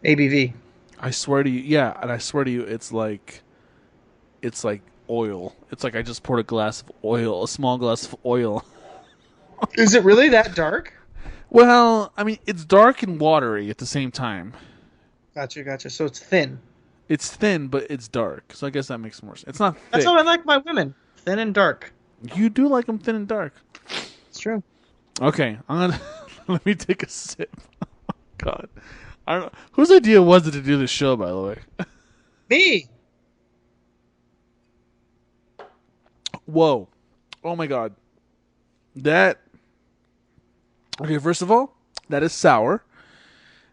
ABV. I swear to you, and I swear to you, it's like oil. It's like I just poured a small glass of oil. Is it really that dark? Well, I mean, it's dark and watery at the same time. Gotcha. So it's thin. It's thin, but it's dark. So I guess that makes more sense. It's not thick. That's how I like my women. Thin and dark. You do like them thin and dark. It's true. Okay, I'm gonna let me take a sip. Oh, God, I don't know whose idea was it to do this show. By the way, Me. Whoa, oh my God, that. Okay, first of all, that is sour.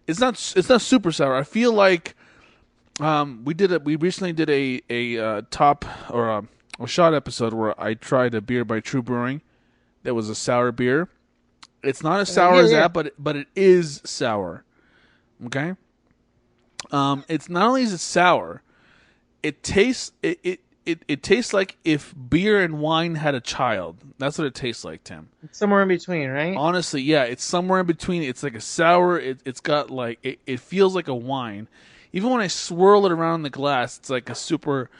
It's not super sour. I feel like we recently did a top or a shot episode where I tried a beer by True Brewing that was a sour beer. It's not as sour as that, but it is sour. Okay? It's not only is it sour, it tastes it tastes like if beer and wine had a child. That's what it tastes like, Tim. It's somewhere in between, right? Honestly, yeah, it's somewhere in between. It's like a sour. It's got like it feels like a wine. Even when I swirl it around in the glass, it's like a super,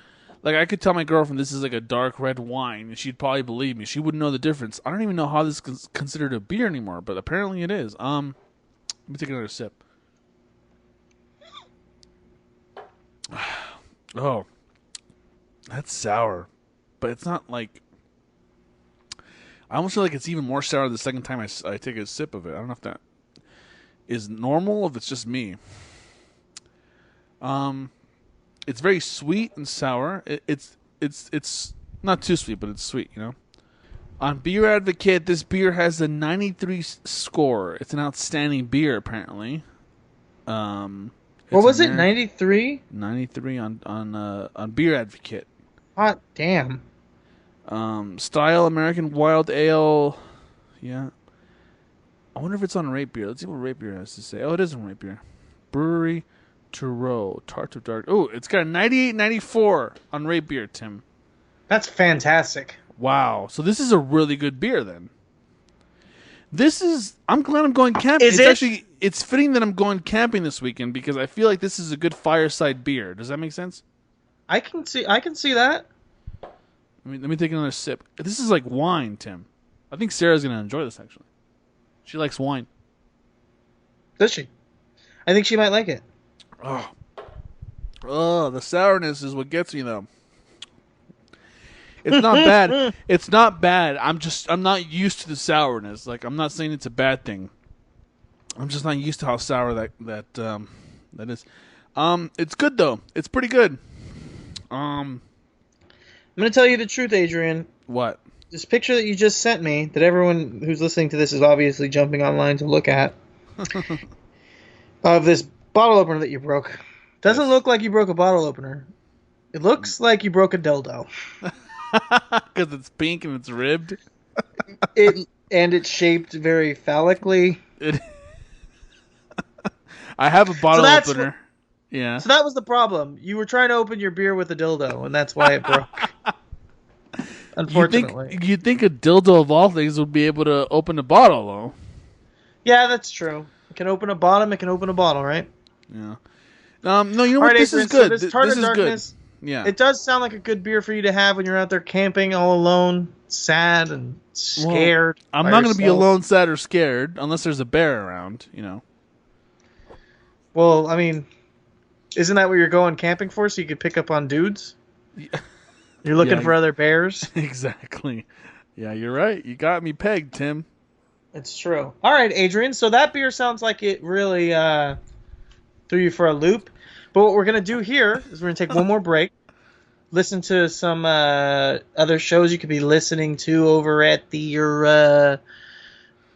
Like, I could tell my girlfriend this is like a dark red wine, and she'd probably believe me. She wouldn't know the difference. I don't even know how this is considered a beer anymore, but apparently it is. Let me take another sip. Oh, that's sour, but it's not like. I almost feel like it's even more sour the second time I take a sip of it. I don't know if that is normal or if it's just me. It's very sweet and sour. It's not too sweet, but it's sweet, you know. On Beer Advocate, this beer has a 93 score. It's an outstanding beer, apparently. What was it? 93? 93 on Beer Advocate. Hot damn. Style American Wild Ale. Yeah. I wonder if it's on Rate Beer. Let's see what Rate Beer has to say. Oh, it is on Rate Beer. Brewery Tureau. Tart of Dark. Oh, it's got a 98.94 on Rate Beer, Tim. That's fantastic. Wow. So this is a really good beer then. I'm glad I'm going camping. It's fitting that I'm going camping this weekend because I feel like this is a good fireside beer. Does that make sense? I can see that. Let me take another sip. This is like wine, Tim. I think Sarah's going to enjoy this, actually. She likes wine. Does she? I think she might like it. Oh, the sourness is what gets me, though. It's not bad. It's not bad. I'm not used to the sourness. Like, I'm not saying it's a bad thing. I'm just not used to how sour that is. It's good, though. It's pretty good. I'm going to tell you the truth, Adrian. What? This picture that you just sent me, that everyone who's listening to this is obviously jumping online to look at, of this bottle opener that you broke, doesn't look like you broke a bottle opener. It looks like you broke a dildo. Because it's pink and it's ribbed? It's shaped very phallically. I have a bottle opener. Yeah. So that was the problem. You were trying to open your beer with a dildo, and that's why it broke. Unfortunately. You'd think a dildo of all things would be able to open a bottle, though. Yeah, that's true. It can open a bottom, it can open a bottle, right? Yeah. No, you know what? This is good. So this Tart of Darkness, good. Yeah. It does sound like a good beer for you to have when you're out there camping all alone, sad and scared. Well, I'm not going to be alone, sad, or scared unless there's a bear around, you know. Well, I mean, isn't that what you're going camping for, so you could pick up on dudes? Yeah. You're looking for other bears? Exactly. Yeah, you're right. You got me pegged, Tim. It's true. All right, Adrian. So that beer sounds like it really threw you for a loop. But what we're going to do here is we're going to take one more break, listen to some other shows you could be listening to over at your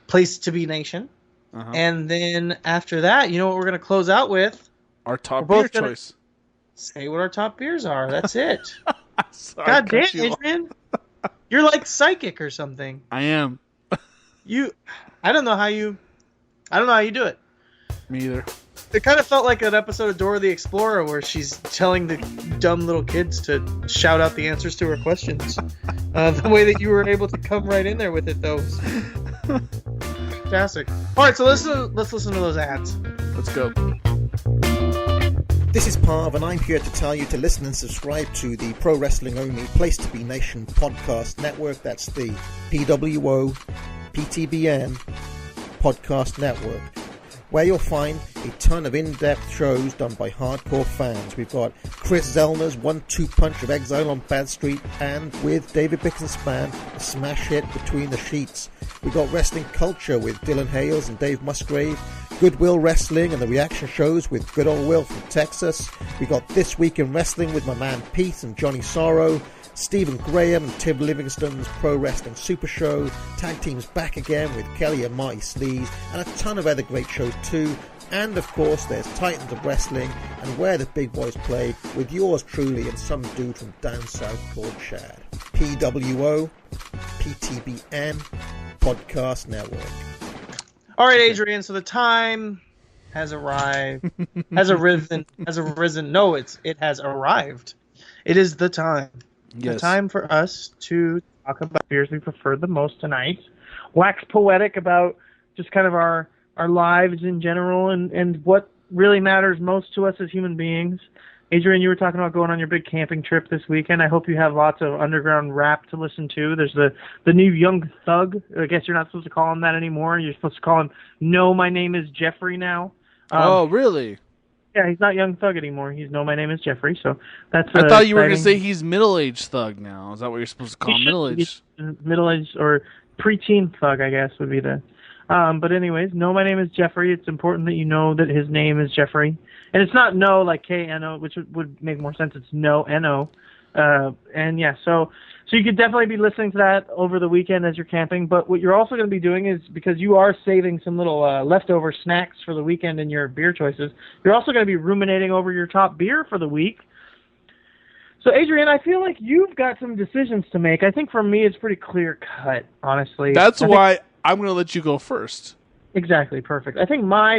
Place to Be Nation. Uh-huh. And then after that, you know what we're going to close out with? Our top beer choice. Say what our top beers are. That's it. Sorry, God damn, Adrian. You're like psychic or something. I am. I don't know how you do it. Me either. It kind of felt like an episode of Dora the Explorer where she's telling the dumb little kids to shout out the answers to her questions. The way that you were able to come right in there with it, though, was fantastic. All right, so let's listen to those ads. Let's go. This is Parv, and I'm here to tell you to listen and subscribe to the Pro Wrestling Only Place to Be Nation podcast network. That's the PWO PTBN podcast network, where you'll find a ton of in-depth shows done by hardcore fans. We've got Chris Zellner's 1-2 punch of Exile on Bad Street, and with David Bixenspan, a smash hit Between the Sheets. We've got Wrestling Culture with Dylan Hales and Dave Musgrave, Goodwill Wrestling and the reaction shows with Good Old Will from Texas. We got This Week in Wrestling with my man Pete and Johnny Sorrow, Stephen Graham and Tim Livingston's Pro Wrestling Super Show, Tag Teams Back Again with Kelly and Marty Sleaze, and a ton of other great shows too. And of course there's Titans of Wrestling and Where the Big Boys Play with yours truly and some dude from down south called Chad. PWO PTBN Podcast Network. All right, Adrian, so the time has arrived. Has arisen. No, it has arrived. It is the time. Yes. The time for us to talk about beers we prefer the most tonight. Wax poetic about just kind of our lives in general and what really matters most to us as human beings. Adrian, you were talking about going on your big camping trip this weekend. I hope you have lots of underground rap to listen to. There's the new Young Thug. I guess you're not supposed to call him that anymore. You're supposed to call him No, My Name is Jeffrey now. Oh, really? Yeah, he's not Young Thug anymore. He's No, My Name is Jeffrey. So that's. I thought you were exciting. going to say he's middle-aged thug now. Is that what you're supposed to call him? Middle-aged? Middle-aged or preteen thug, I guess, would be the. But anyways, No, My Name is Jeffrey. It's important that you know that his name is Jeffrey. And it's not No like K-N-O, which would make more sense. It's No, N-O. And yeah, so you could definitely be listening to that over the weekend as you're camping. But what you're also going to be doing is, because you are saving some little leftover snacks for the weekend in your beer choices, you're also going to be ruminating over your top beer for the week. So, Adrian, I feel like you've got some decisions to make. I think for me it's pretty clear-cut, honestly. That's why I'm going to let you go first. Exactly, perfect. I think my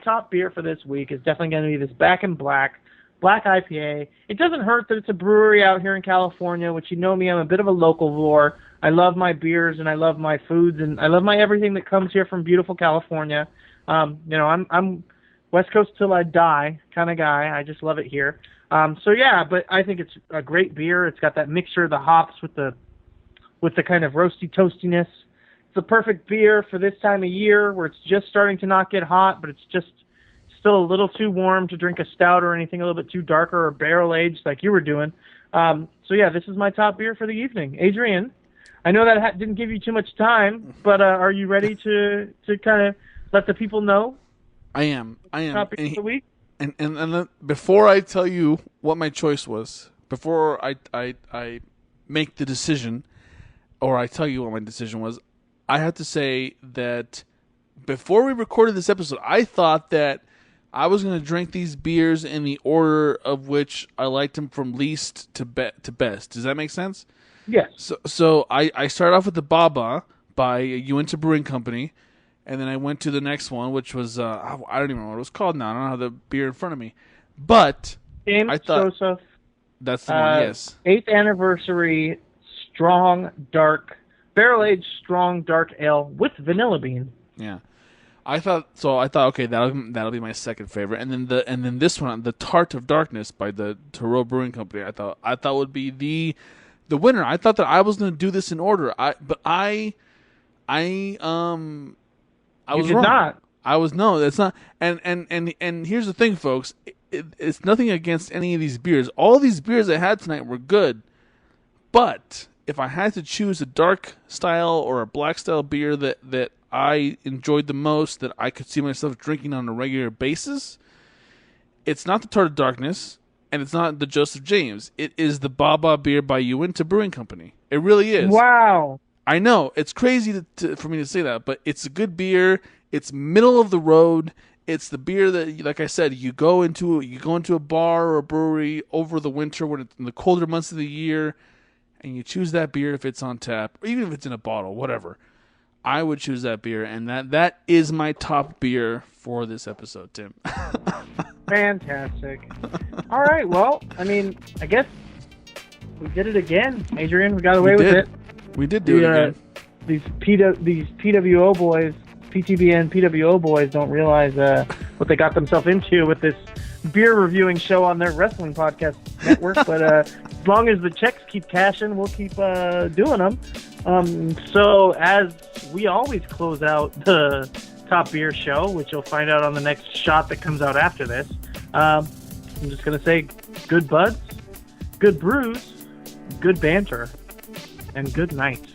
top beer for this week is definitely going to be this Back in Black IPA. It doesn't hurt that it's a brewery out here in California, which you know me, I'm a bit of a local lore. I love my beers and I love my foods and I love my everything that comes here from beautiful California. I'm West Coast till I die kind of guy. I just love it here. But I think it's a great beer. It's got that mixture of the hops with the kind of roasty toastiness. It's a perfect beer for this time of year where it's just starting to not get hot, but it's just still a little too warm to drink a stout or anything a little bit too darker or barrel-aged like you were doing. This is my top beer for the evening. Adrian, I know that didn't give you too much time, but are you ready to kind of let the people know? I am. Top beer for the week? And before I tell you what my choice was, before I make the decision, or I tell you what my decision was, I have to say that before we recorded this episode, I thought that I was going to drink these beers in the order of which I liked them from least to best. Does that make sense? Yes. So I started off with the Baba by Uinta Brewing Company, and then I went to the next one, which was, I don't even know what it was called now. I don't have the beer in front of me. But James I thought Joseph, that's the one, yes. 8th anniversary barrel-aged strong dark ale with vanilla bean. Yeah. I thought okay, that'll be my second favorite, and then this one, the Tart of Darkness by the Thoreau Brewing Company, I thought would be the winner. I thought that I was going to do this in order. I was wrong. Not. No, that's not. And here's the thing, folks. It's nothing against any of these beers. All these beers I had tonight were good, but if I had to choose a dark style or a black style beer that I enjoyed the most, that I could see myself drinking on a regular basis, it's not the Tart of Darkness, and it's not the Joseph James. It is the Baba beer by Uinta Brewing Company. It really is. Wow. I know. It's crazy for me to say that, but it's a good beer. It's middle of the road. It's the beer that, like I said, you go into a bar or a brewery over the winter when it's in the colder months of the year, and you choose that beer if it's on tap, or even if it's in a bottle, whatever. I would choose that beer, and that is my top beer for this episode, Tim. Fantastic. All right, well, I mean, I guess we did it again, Adrian. We got away with it. We did do it again. These PWO boys, PTBN PWO boys don't realize what they got themselves into with this beer reviewing show on their wrestling podcast network. But as long as the checks keep cashing, we'll keep doing them. So as we always close out the Top Beer Show, which you'll find out on the next shot that comes out after this, I'm just going to say good buds, good brews, good banter, and good night.